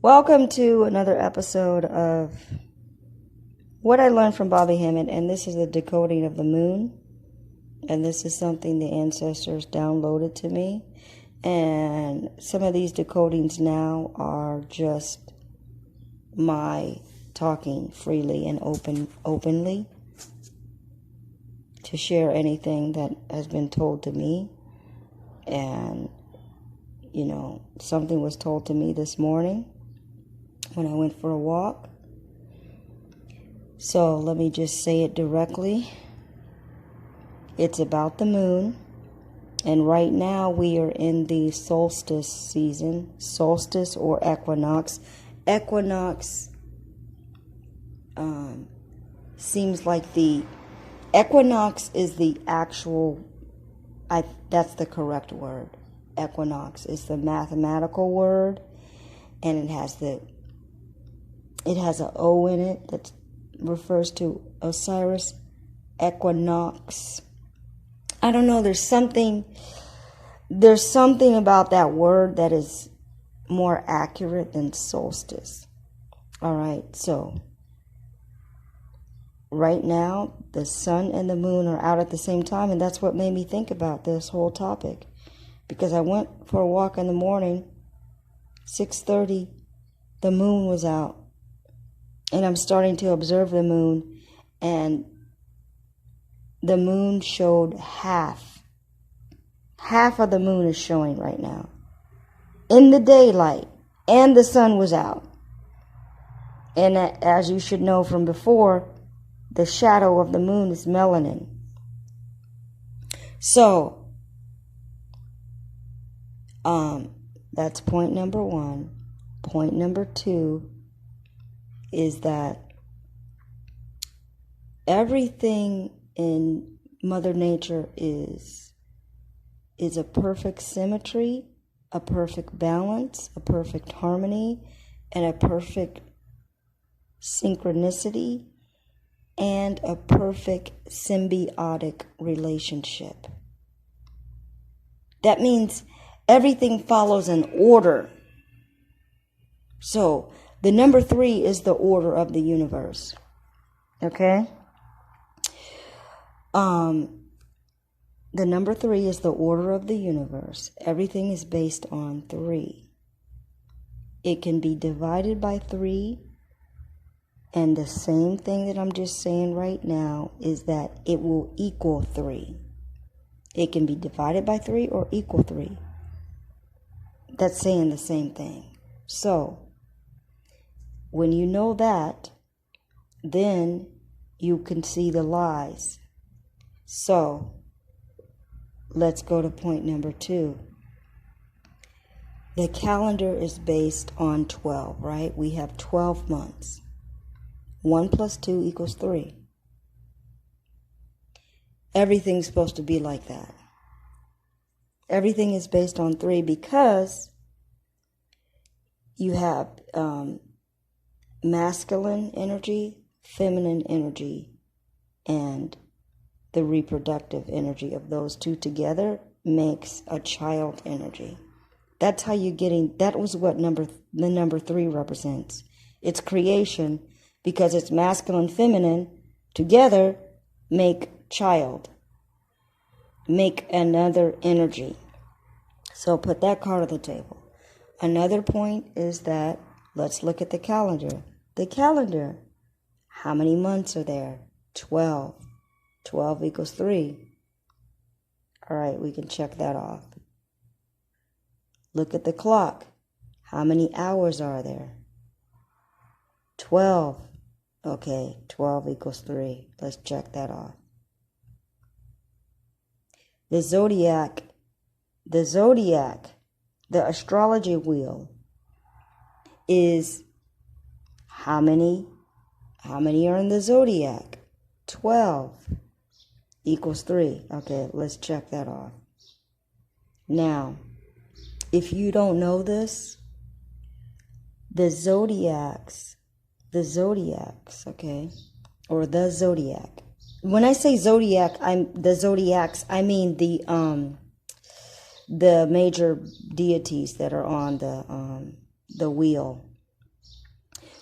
Welcome to another episode of What I Learned from Bobby Hammond, and this is the decoding of the moon. And this is something the ancestors downloaded to me. And some of these decodings now are just my talking freely and openly to share anything that has been told to me. And, something was told to me this morning when I went for a walk. So let me just say it directly. It's about the moon. And right now we are in the solstice season. Solstice or equinox. Equinox seems like the equinox is the actual, that's the correct word. Equinox is the mathematical word, and it has an O in it that refers to Osiris. Equinox. I don't know, there's something about that word that is more accurate than solstice. All right, so right now the sun and the moon are out at the same time, and that's what made me think about this whole topic. Because I went for a walk in the morning, 6:30, the moon was out. And I'm starting to observe the moon, and the moon showed half. Half of the moon is showing right now. In the daylight, and the sun was out. And as you should know from before, the shadow of the moon is melanin. So, that's point number one. Point number two is that everything in Mother Nature is a perfect symmetry, a perfect balance, a perfect harmony, and a perfect synchronicity, and a perfect symbiotic relationship. That means everything follows an order. So, the number 3 is the order of the universe. Okay? The number 3 is the order of the universe. Everything is based on 3. It can be divided by 3. And the same thing that I'm just saying right now is that it will equal 3. It can be divided by 3 or equal 3. That's saying the same thing. So, when you know that, then you can see the lies. So, let's go to point number 2. The calendar is based on 12, right? We have 12 months. 1 plus 2 equals 3. Everything's supposed to be like that. Everything is based on 3 because you have masculine energy, feminine energy, and the reproductive energy of those two together makes a child energy. That's how you're getting, that was what the number 3 represents. It's creation, because it's masculine, feminine, together make child. Make another energy. So put that card on the table. Another point is that, let's look at the calendar. The calendar, how many months are there? 12. 12 equals 3. All right, we can check that off. Look at the clock. How many hours are there? 12. Okay, 12 equals 3. Let's check that off. The zodiac, the astrology wheel is how many are in the zodiac? 12 equals 3. Okay, let's check that off. Now, if you don't know this, the zodiacs, okay, or the zodiac. When I say zodiac, I mean the major deities that are on the wheel.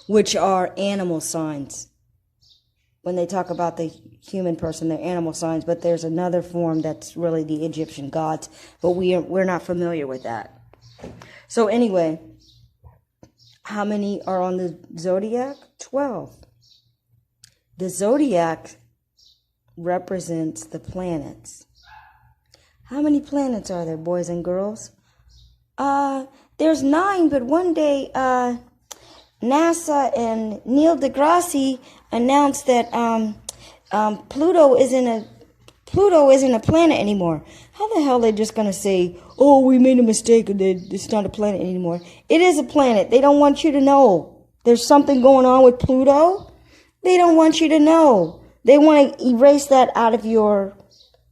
which are animal signs. When they talk about the human person, they're animal signs, but there's another form that's really the Egyptian gods, but we're not familiar with that. So anyway, how many are on the zodiac? 12. The zodiac represents the planets. How many planets are there, boys and girls? There's 9, but one day NASA and Neil deGrasse announced that Pluto isn't a planet anymore. How the hell are they just going to say, oh, we made a mistake and it's not a planet anymore? It is a planet. They don't want you to know. There's something going on with Pluto. They don't want you to know. They want to erase that out of your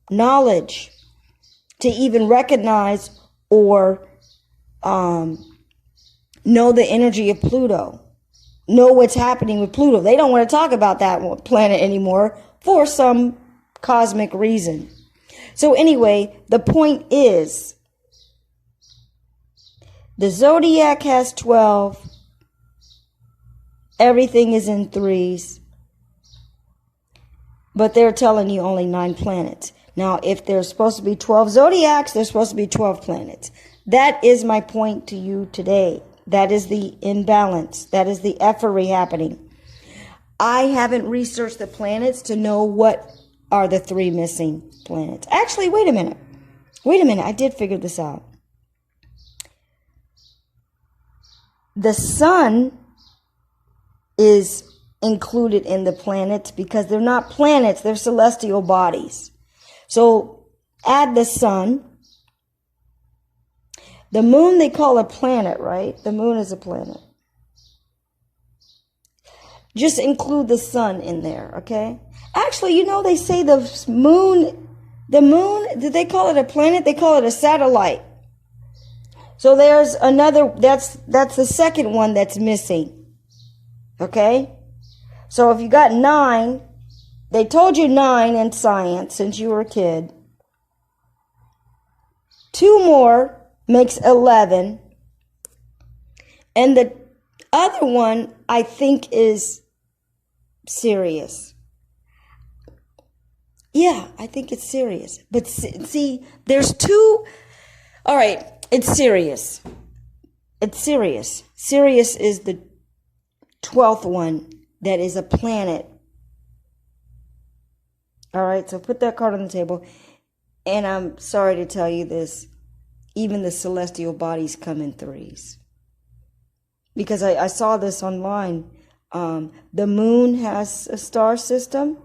knowledge to even recognize or know the energy of Pluto. Know what's happening with Pluto. They don't want to talk about that planet anymore for some cosmic reason. So anyway, the point is, the zodiac has 12. Everything is in threes. But they're telling you only 9 planets. Now, if there's supposed to be 12 zodiacs, there's supposed to be 12 planets. That is my point to you today. That is the imbalance. That is the effery happening. I haven't researched the planets to know what are the 3 missing planets. Actually, wait a minute. I did figure this out. The sun is included in the planets because they're not planets, they're celestial bodies. So add the sun. The moon they call a planet, right? The moon is a planet. Just include the sun in there, okay? Actually, they say the moon, did they call it a planet? They call it a satellite. So there's another, that's the second one that's missing. Okay? So if you got 9, they told you 9 in science since you were a kid. 2 more makes 11. And the other one, I think, is Sirius. Yeah, I think it's Sirius. But see, there's 2. All right, it's Sirius. It's Sirius. Sirius is the 12th one that is a planet. All right, so put that card on the table. And I'm sorry to tell you this. Even the celestial bodies come in threes. Because I saw this online. The moon has a star system.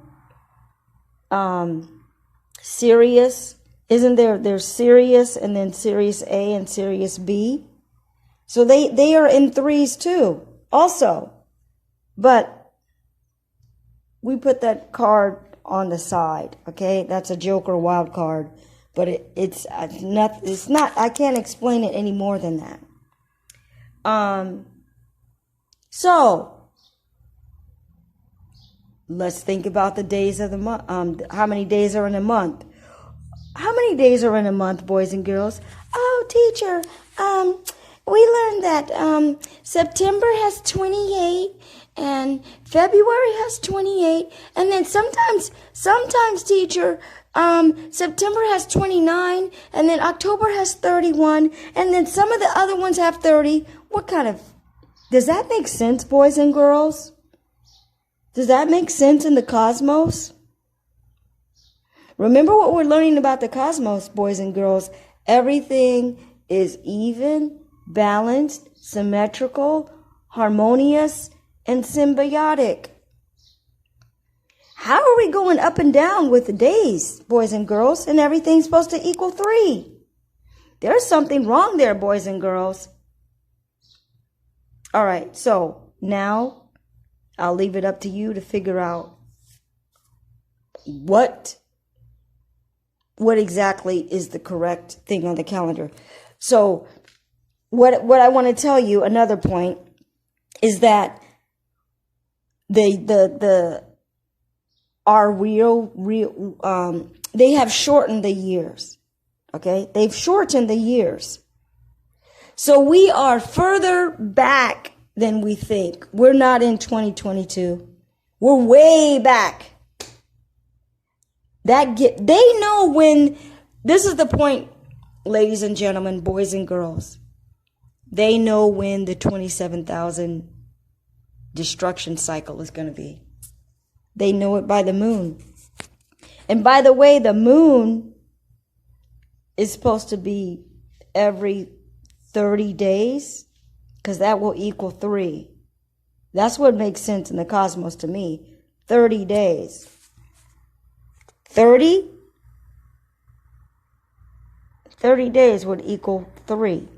Sirius, isn't there? There's Sirius and then Sirius A and Sirius B. So they are in threes too, also. But we put that card on the side, okay? That's a Joker wild card. But it's not, I can't explain it any more than that. So, let's think about the days of the month. How many days are in a month? How many days are in a month, boys and girls? Oh, teacher, we learned that September has 28 and February has 28, and then sometimes, teacher, September has 29, and then October has 31, and then some of the other ones have 30. Does that make sense, boys and girls? Does that make sense in the cosmos? Remember what we're learning about the cosmos, boys and girls. Everything is even, balanced, symmetrical, harmonious, and symbiotic. How are we going up and down with the days, boys and girls, and everything's supposed to equal 3? There's something wrong there, boys and girls. All right, so now I'll leave it up to you to figure out what exactly is the correct thing on the calendar. So what I want to tell you, another point, is that they have shortened the years. Okay? They've shortened the years. So we are further back than we think. We're not in 2022. We're way back. They know when, this is the point, ladies and gentlemen, boys and girls. They know when the 27,000 destruction cycle is going to be. They know it by the moon. And by the way, the moon is supposed to be every 30 days, because that will equal 3. That's what makes sense in the cosmos to me. 30 days. 30 days would equal 3.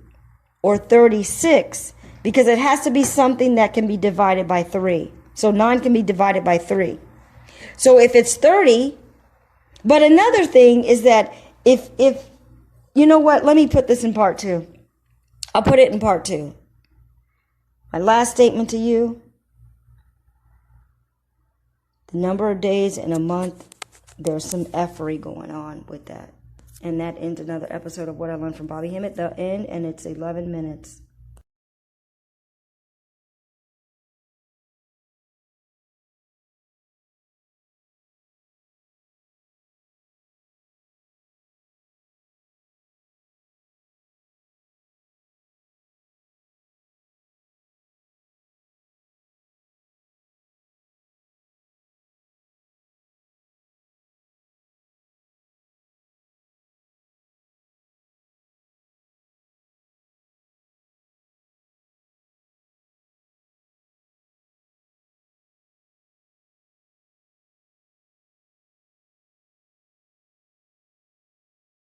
Or 36, because it has to be something that can be divided by 3. So 9 can be divided by 3. So if it's 30, but another thing is that if you know what, let me put this in part 2. I'll put it in part 2. My last statement to you, the number of days in a month, there's some effery going on with that. And that ends another episode of What I Learned from Bobby Hemmett, the end, and it's 11 minutes.